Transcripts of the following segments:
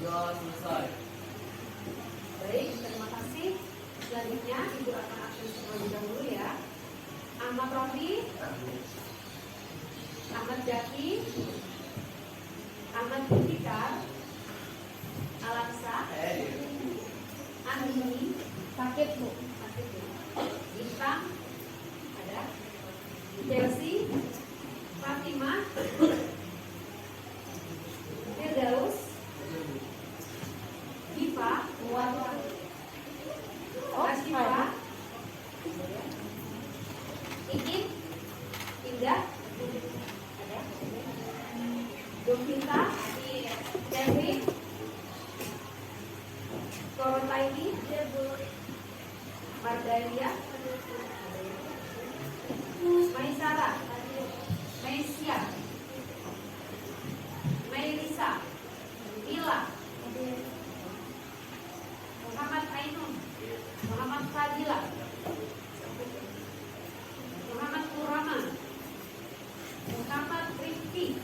Sudah selesai. Baik, terima kasih. Selanjutnya Ibu akan aktif terlebih dahulu ya. Ahmad Rofi, Ahmad Jaki, Ahmad Fikar, Alansa, Andini, sakit Bu, Bintang, ada, Chelsea, Fatimah, Firdaus, Diva, Asyifa, Ikin, Indah, ada, Dovita, Dewi, Korotaini, Mardalia, Maisara, Maisia, Mailisa, Ila, Muhammad Ainun, Muhammad Fadila, Muhammad Kurama, Muhammad Rifki,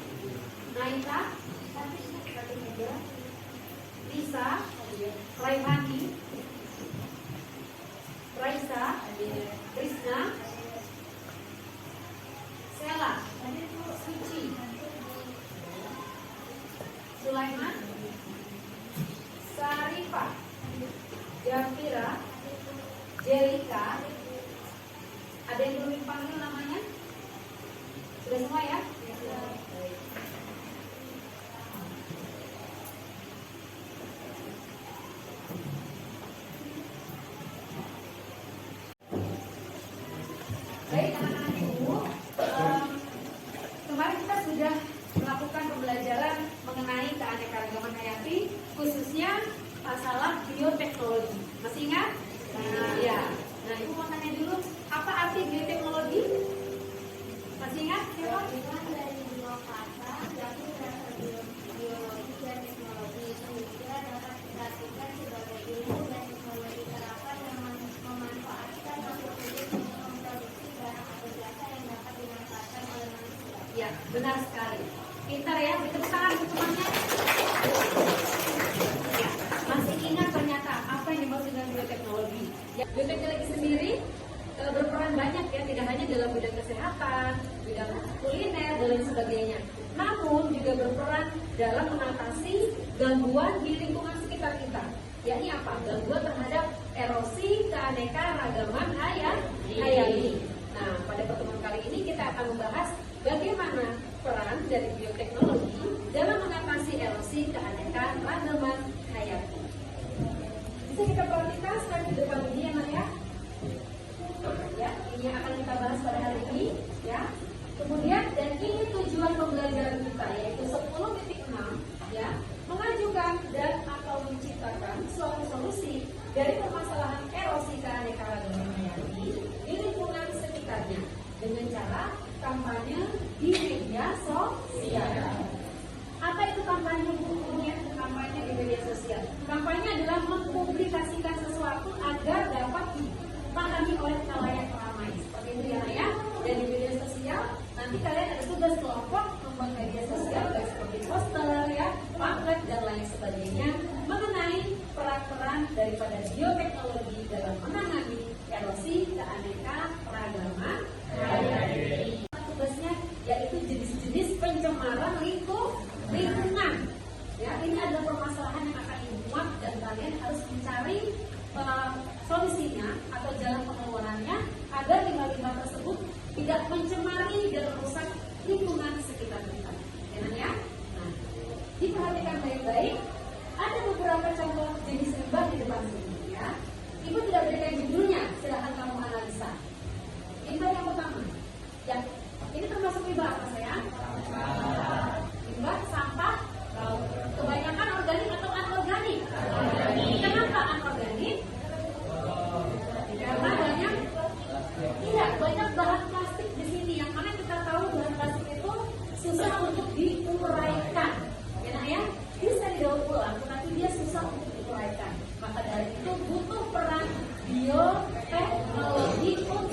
Naita, Lisa, Raihani, Raisa, Krisna, Sela, Suci, Sulaiman, Sarifah, Jafira, Jelika. Ada yang belum dipanggil namanya? Sudah semua ya? Baik anak-anak ibu, kemarin kita sudah melakukan pembelajaran mengenai keanekaragaman hayati, khususnya masalah bioteknologi. Masih ingat? Ya. Nah, ibu mau tanya dulu, apa arti bioteknologi? Masih ingat? Dari dua kata, yakni dasar biologi dan teknologi, sehingga dapat diartikan sebagai ilmu dan teknologi terapan yang memanfaatkan makhluk hidup untuk memproduksi barang atau jasa yang dapat dimanfaatkan oleh manusia. Ya, benar sekali. Pintar ya, tepuk tangan untuk temannya. Ya, masih ingat ternyata apa yang dimaksud dengan bioteknologi? Ya, bioteknologi sendiri berperan banyak ya, tidak hanya dalam bidang kesehatan, bidang kuliner dan lain sebagainya. Namun juga berperan dalam mengatasi gangguan di lingkungan sekitar kita. Yakni apa? Gangguan terhadap erosi keanekaragaman hayati. Nah, pada pertemuan kali ini kita akan membahas bagaimana peran dari bioteknologi dalam mengatasi erosi keanekaragaman hayati. Bisa kita perhatikan slide di depan ini ya, Nak ya? Ya, ini yang akan kita bahas pada hari ini ya. Kemudian dan ini tujuan pembelajaran kita yaitu 10.6 ya, mengajukan dan atau menciptakan suatu solusi dari permasalahan erosi keanekaragaman hayati di lingkungan sekitarnya dengan cara kampanye di media sosial. Apa itu kampanye bukunya? Kampanye di media sosial. Kampanye adalah mempublikasikan sesuatu agar dapat dipahami oleh khalayak ramai. Seperti itu ya. Dan di media sosial nanti kalian ada tugas kelompok membuat media sosial baik seperti poster ya, pamflet dan lain sebagainya mengenai peran-peran daripada bioteknologi dalam menangani erosi keanekaragaman hayati. Tugasnya yaitu jenis-jenis pencemaran lingkungan. Ya, ini adalah permasalahan yang akan dimuat dan kalian harus mencari solusinya atau jalan pengeluarannya agar limbah-limbah tersebut tidak mencemari dan merusak lingkungan sekitar kita. Ya? Nah, diperhatikan baik-baik. Ada beberapa contoh jenis limbah di depan sini ya. Ibu tidak berikan judulnya, silahkan kamu analisa. Limbah yang pertama, ya, ini termasuk limbah apa sayang? Limbah sampah laut. Kebanyakan organik atau anorganik? Kenapa anorganik? Karena banyak bahan plastik di sini. Yang mana kita tahu bahan plastik itu susah untuk diuraikan. Ya, bisa didaur ulang, tetapi dia susah untuk diuraikan. Maka dari itu butuh peran bioteknologi untuk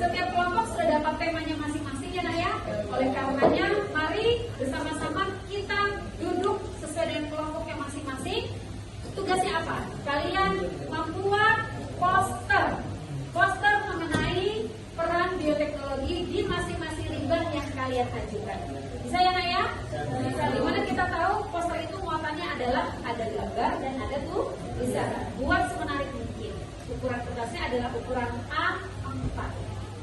Setiap kelompok sudah dapat temanya masing-masing ya Nak ya. Oleh karenanya, mari bersama-sama kita duduk sesuai dengan kelompoknya masing-masing. Tugasnya apa? Kalian membuat poster. Poster mengenai peran bioteknologi di masing-masing limbah yang kalian ajukan. Bisa ya Nak ya? Bisa. Dimana kita tahu poster itu muatannya adalah ada gambar dan ada tulisan. Buat semenarik mungkin. Ukuran kertasnya adalah ukuran A4.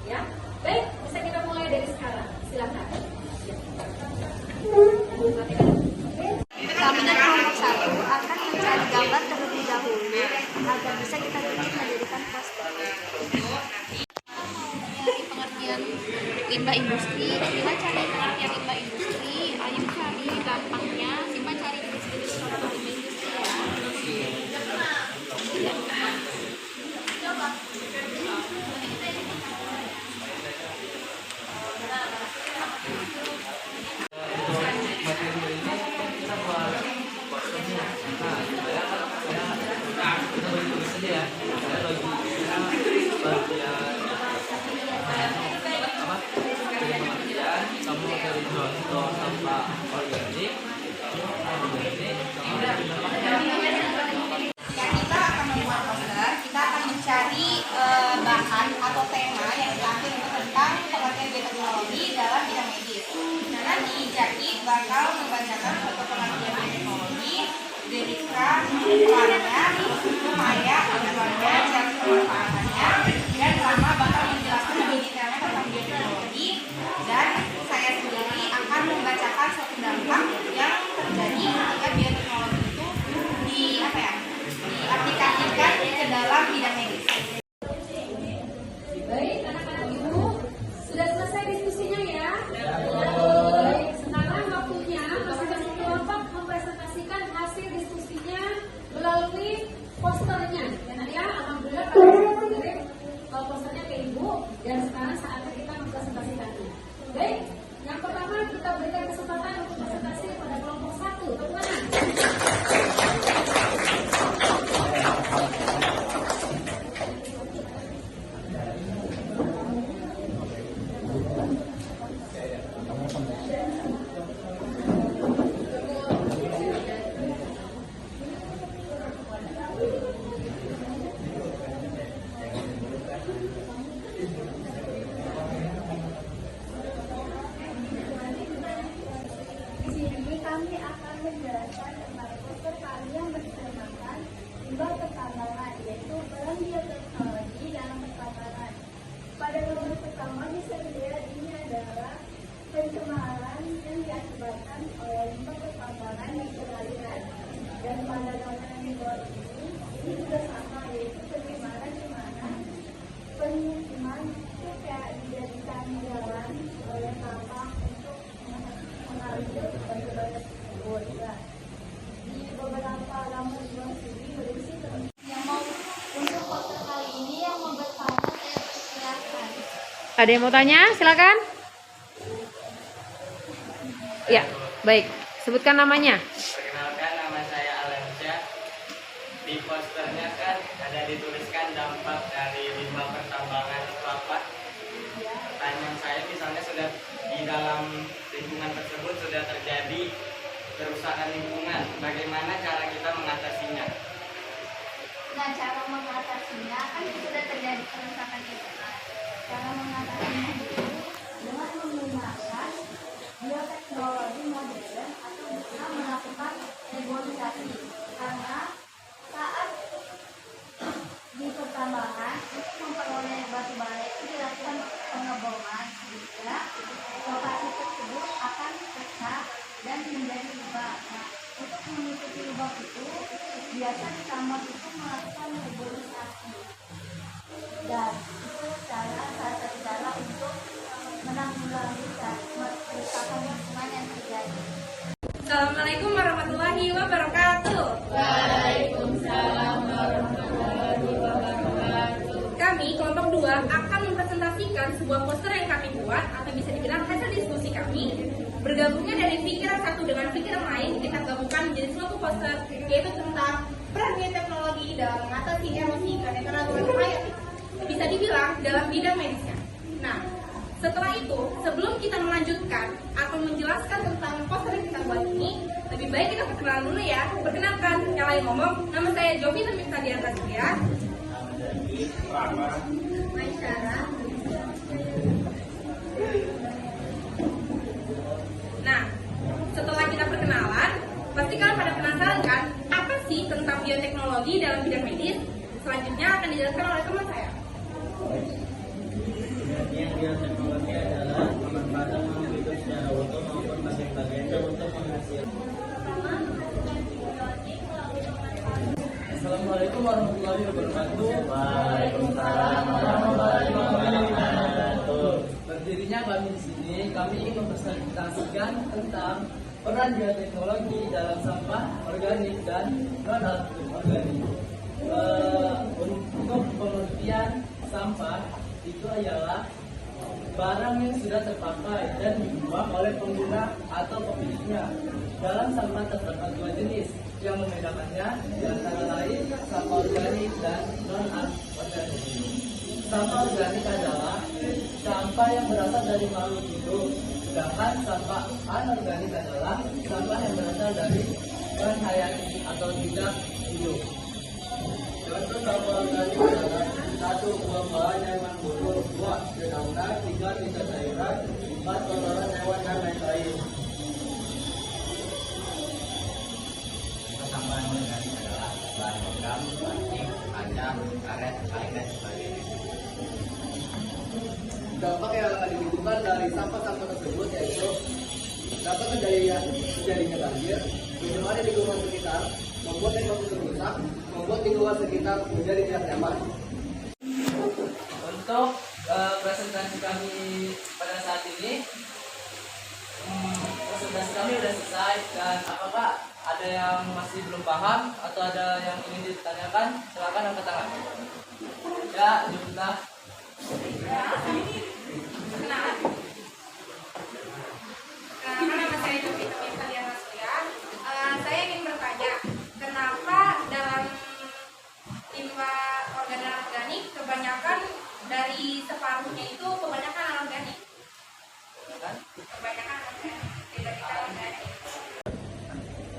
Ya, baik, bisa kita mulai dari sekarang. Silakan. Kami dari kelompok 1 akan mencari gambar terlebih dahulu agar bisa kita bikin menjadikan poster. Dari pengertian limbah industri, Sima cari pengertian limbah industri, Ayu cari gampangnya, Sima cari jenis-jenis produk limbah industri ya. Kamu dari contoh sampah organik, Kita akan membuat poster, kita akan mencari bahan atau tema yang diambil tentang pengertian bioteknologi dalam bidang medis. Nah, nanti Jaki bakal membacakan suatu pengertian bioteknologi, dedikan perannya, upaya, tujuannya, cara pemanfaatannya, dan Rama bakal menjelaskan lebih detailnya tentang bioteknologi, dan saya sendiri akan membacakan suatu dampak yang terjadi ketika bioteknologi itu diaplikasikan ke dalam bidang medis. Baik, anak-anak ibu, sudah selesai diskusinya ya? Baik, sekarang waktunya masing-masing kelompok mempresentasikan hasil diskusinya melalui posternya. Ya Nak ya, alhamdulillah kalian sudah mengirim posternya ke ibu dan sekarang saatnya kita mempresentasikannya. Baik, yang pertama kita berikan kesempatan untuk presentasi pada kelompok 1. Tepuk tangan. Di sini kami akan menjelaskan tentang poster kami yang bertemakan limbah pertambangan, yaitu peran bioteknologi dalam pertambangan. Pada gambar pertama bisa dilihat ini adalah pencemaran yang diakibatkan oleh limbah pertambangan yang beraliran. Dan pada gambar yang di bawah ini juga sama, yaitu pencemaran di mana pemukiman itu kayak dijadikan jalan oleh sampah untuk mengalir benda-benda tersebut. Di beberapa lampu sini berisi yang mau untuk poster kali ini yang mau bertanya saya persilakan. Ada yang mau tanya? Silakan. Ya, baik. Sebutkan namanya. perkenalkan nama saya Alensyah. Di posternya kan ada dituliskan dampak dari limbah pertambangan itu apa? Pertanyaan saya misalnya sudah di dalam lingkungan tersebut sudah terjadi kerusakan lingkungan, bagaimana cara kita mengatasinya? Nah, cara mengatasinya kan sudah terjadi kerusakan lingkungan. Cara mengatasinya itu dengan menggunakan bioteknologi modern atau bisa melakukan reboisasi. Karena saat di pertambangan untuk memperoleh batu bara itu dilakukan pengeboman, sehingga lokasi tersebut akan pecah dan menjadi lubang. Nah, untuk menutupi lubang itu biasa tambang itu melakukan reboisasi, dan itu salah satu cara untuk menanggulangi kerusakan lingkungan yang terjadi. Assalamualaikum warahmatullahi wabarakatuh. Waalaikumsalam warahmatullahi wabarakatuh. Kami kelompok 2 akan mempresentasikan sebuah poster yang kami buat atau bisa dibilang hasil diskusi kami. Bergabungnya dari pikiran satu dengan pikiran lain, kita gabungkan menjadi suatu poster, yaitu tentang peran bioteknologi dalam mengatasi erosi karena keraguan air. Bisa dibilang dalam bidang medisnya. Nah, setelah itu, sebelum kita melanjutkan atau menjelaskan tentang poster yang kita buat ini, lebih baik kita perkenalan dulu ya. Perkenalkan, yang lain ngomong, nama saya Jovi Nurmita Diantasya. Maisyara. Nah, setelah kita perkenalan, pasti kalian pada penasaran kan, apa sih tentang bioteknologi dalam bidang medis? Selanjutnya akan dijelaskan oleh teman saya. Yang bioteknologi adalah pemanfaatan makhluk hidup secara utuh maupun bagian-bagiannya untuk menghasilkan. Assalamualaikum warahmatullahi wabarakatuh. Waalaikumsalam warahmatullahi wabarakatuh. Berdirinya kami di sini, kami ingin mempresentasikan tentang peran bioteknologi dalam sampah organik dan non organik. Untuk pengertian sampah itu adalah barang yang sudah terpakai dan dibuang oleh pengguna atau pemiliknya. Dalam sampah terdapat dua jenis yang membedakannya, di antara lain sampah organik dan non organik. Sampah organik adalah sampah yang berasal dari makhluk hidup, sedangkan sampah anorganik adalah sampah yang berasal dari non hayati atau tidak hidup. Contoh sampah organik adalah 1. Buah-buahan yang mengandung buah, dedaunan, 3. Sisa sayuran, 4. Kotoran hewan dan lain-lain. Sampah organik adalah bahan logam, plastik, kaca, karet, kain dan sebagainya. Dampak yang akan ditimbulkan dari sampah-sampah tersebut yaitu dapat terjadinya banjir, minuman di lingkungan sekitar, membuat ekosistem rusak, membuat lingkungan sekitar menjadi tidak nyaman. Untuk presentasi kami pada saat ini, presentasi kami sudah selesai. Dan apakah ada yang masih belum paham atau ada yang ingin ditanyakan? Silakan angkat tangan. Ya, jumlah. Perkenalan. Nama saya Jovi Nurmita Diantasya. Saya ingin bertanya, kenapa dalam limbah organik kebanyakan dari separuhnya itu kebanyakan anorganik? Kebanyakan anorganik, tidak organik.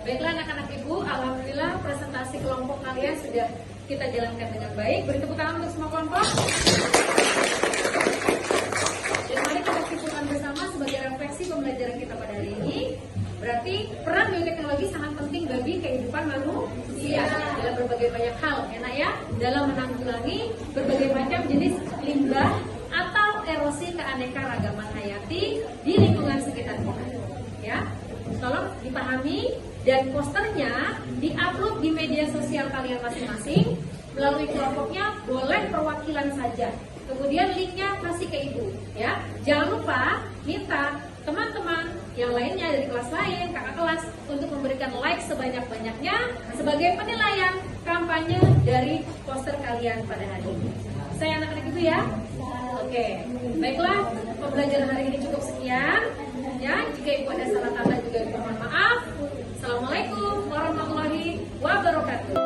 Baiklah anak-anak ibu, alhamdulillah presentasi kelompok kalian sudah kita jalankan dengan baik. Beri tepuk tangan untuk semua kelompok. Dan mari kita simpulkan bersama sebagai refleksi pembelajaran kita pada hari ini. Berarti peran bioteknologi sangat penting bagi kehidupan manusia dalam berbagai banyak hal, enak ya, dalam menanggulangi berbagai macam jenis limbah atau erosi keanekaragaman hayati di lingkungan sekitar kita. Ya, tolong dipahami dan posternya diupload di media sosial kalian masing-masing. Melalui kelompoknya boleh perwakilan saja. Kemudian linknya kasih ke ibu, ya. Jangan lupa minta teman-teman yang lainnya dari kelas lain, kakak kelas, untuk memberikan like sebanyak-banyaknya sebagai penilaian kampanye dari poster kalian pada hari ini. Saya anak-anak ibu ya. Oke, baiklah, pembelajaran hari ini cukup sekian. Ya, jika ibu ada salah kata juga mohon maaf. Assalamualaikum warahmatullahi wabarakatuh.